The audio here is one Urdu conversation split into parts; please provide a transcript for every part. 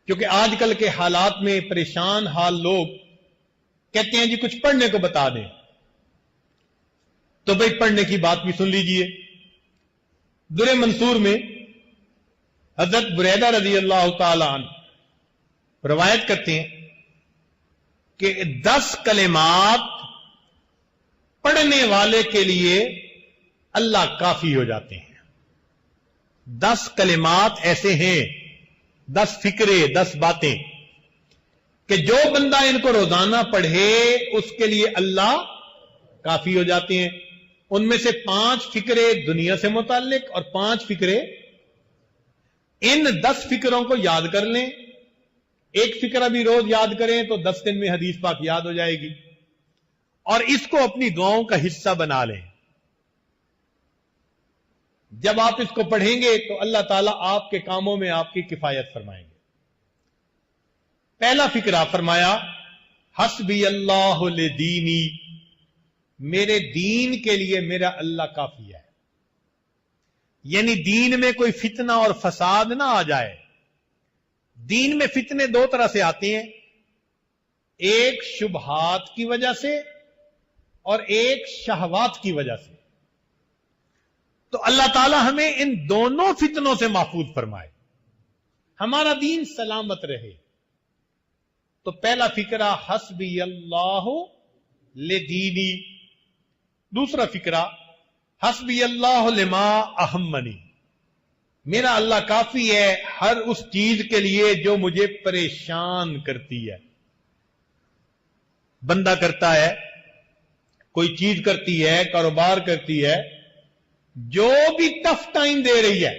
کیونکہ آج کل کے حالات میں پریشان حال لوگ کہتے ہیں جی کچھ پڑھنے کو بتا دیں، تو بھائی پڑھنے کی بات بھی سن لیجئے۔ در منصور میں حضرت بریدہ رضی اللہ تعالی عنہ روایت کرتے ہیں کہ 10 کلمات پڑھنے والے کے لیے اللہ کافی ہو جاتے ہیں۔ 10 کلمات ایسے ہیں، 10 فکرے، 10 باتیں کہ جو بندہ ان کو روزانہ پڑھے اس کے لیے اللہ کافی ہو جاتے ہیں۔ ان میں سے 5 فکرے دنیا سے متعلق اور 5 فکرے، ان 10 فکروں کو یاد کر لیں، ایک فکرہ بھی روز یاد کریں تو 10 دن میں حدیث پاک یاد ہو جائے گی، اور اس کو اپنی دعاؤں کا حصہ بنا لیں۔ جب آپ اس کو پڑھیں گے تو اللہ تعالیٰ آپ کے کاموں میں آپ کی کفایت فرمائیں گے۔ پہلا فکرہ فرمایا حسبی اللہ لدینی، میرے دین کے لیے میرا اللہ کافی ہے۔ یعنی دین میں کوئی فتنہ اور فساد نہ آ جائے۔ دین میں فتنے 2 طرح سے آتے ہیں، ایک شبہات کی وجہ سے اور ایک شہوات کی وجہ سے۔ تو اللہ تعالی ہمیں ان دونوں فتنوں سے محفوظ فرمائے، ہمارا دین سلامت رہے۔ تو پہلا فکرہ حسبی اللہ لدینی۔ دوسرا فکرہ حسبی اللہ لما اہمنی، میرا اللہ کافی ہے ہر اس چیز کے لیے جو مجھے پریشان کرتی ہے۔ بندہ کرتا ہے، کوئی چیز کرتی ہے، کاروبار کرتی ہے، جو بھی ٹف ٹائم دے رہی ہے،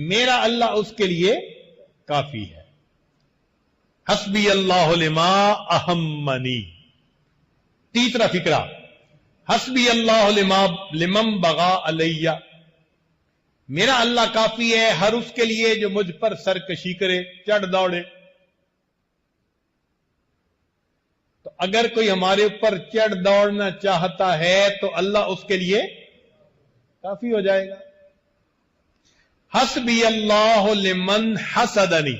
میرا اللہ اس کے لیے کافی ہے۔ حسبی اللہ لما اہمنی۔ تیسرا فکرہ حسبی اللہ لمن بغا علیہ، میرا اللہ کافی ہے ہر اس کے لیے جو مجھ پر سرکشی کرے، چڑھ دوڑے۔ تو اگر کوئی ہمارے اوپر چڑھ دوڑنا چاہتا ہے تو اللہ اس کے لیے کافی ہو جائے گا۔ حسبی اللہ لمن حسدنی،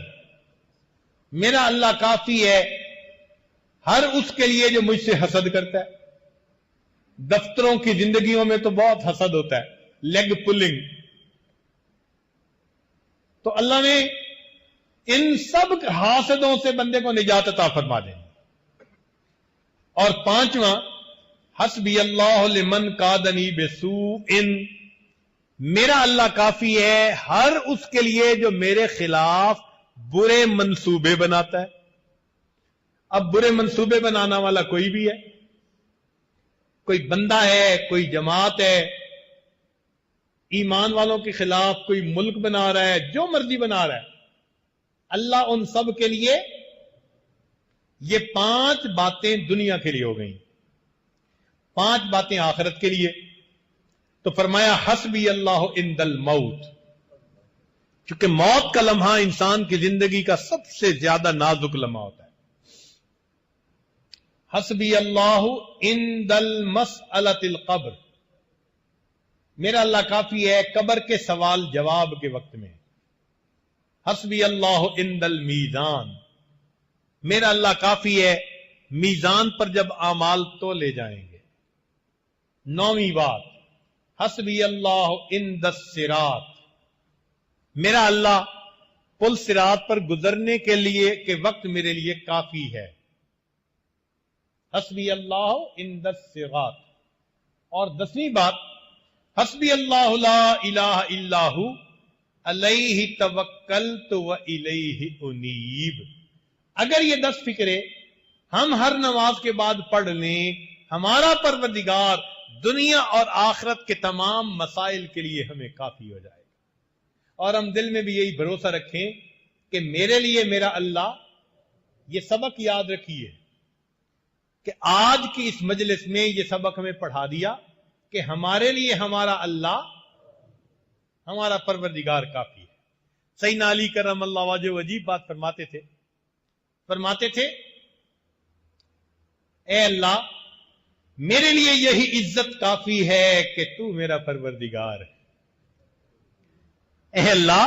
میرا اللہ کافی ہے ہر اس کے لیے جو مجھ سے حسد کرتا ہے۔ دفتروں کی زندگیوں میں تو بہت حسد ہوتا ہے، لیگ پلنگ۔ تو اللہ نے ان سب حاسدوں سے بندے کو نجات عطا فرما دیں۔ اور 5واں حسبی اللہ لمن کادنی بسوء، میرا اللہ کافی ہے ہر اس کے لیے جو میرے خلاف برے منصوبے بناتا ہے۔ اب برے منصوبے بنانا والا کوئی بھی ہے، کوئی بندہ ہے، کوئی جماعت ہے، ایمان والوں کے خلاف کوئی ملک بنا رہا ہے، جو مرضی بنا رہا ہے، اللہ ان سب کے لیے، یہ 5 باتیں دنیا کے لیے ہو گئیں، 5 باتیں آخرت کے لیے۔ تو فرمایا حسبی اللہ عند الموت، کیونکہ موت کا لمحہ انسان کی زندگی کا سب سے زیادہ نازک لمحہ ہوتا ہے۔ حسبی اللہ عند المسألۃ القبر، میرا اللہ کافی ہے قبر کے سوال جواب کے وقت میں۔ حسبی اللہ عند المیزان، میرا اللہ کافی ہے میزان پر جب اعمال تولے جائیں گے۔ 9ویں بات حسبی اللہ عند الصراط، میرا اللہ پل صراط پر گزرنے کے لیے کے وقت میرے لیے کافی ہے۔ حسبی اللہ عند الصراط۔ اور 10ویں بات حسبی اللہ لا الہ الا ہو علیہ توکلت و الیہ انیب۔ اگر یہ 10 فکرے ہم ہر نماز کے بعد پڑھ لیں، ہمارا پروردگار دنیا اور آخرت کے تمام مسائل کے لیے ہمیں کافی ہو جائے گا۔ اور ہم دل میں بھی یہی بھروسہ رکھیں کہ میرے لیے میرا اللہ، یہ سبق یاد رکھیے کہ آج کی اس مجلس میں یہ سبق ہمیں پڑھا دیا کہ ہمارے لیے ہمارا اللہ، ہمارا پروردگار کافی ہے۔ سیدنا علی کرم اللہ وجہ عجیب بات فرماتے تھے اے اللہ میرے لیے یہی عزت کافی ہے کہ تو میرا پروردگار ہے۔ اے اللہ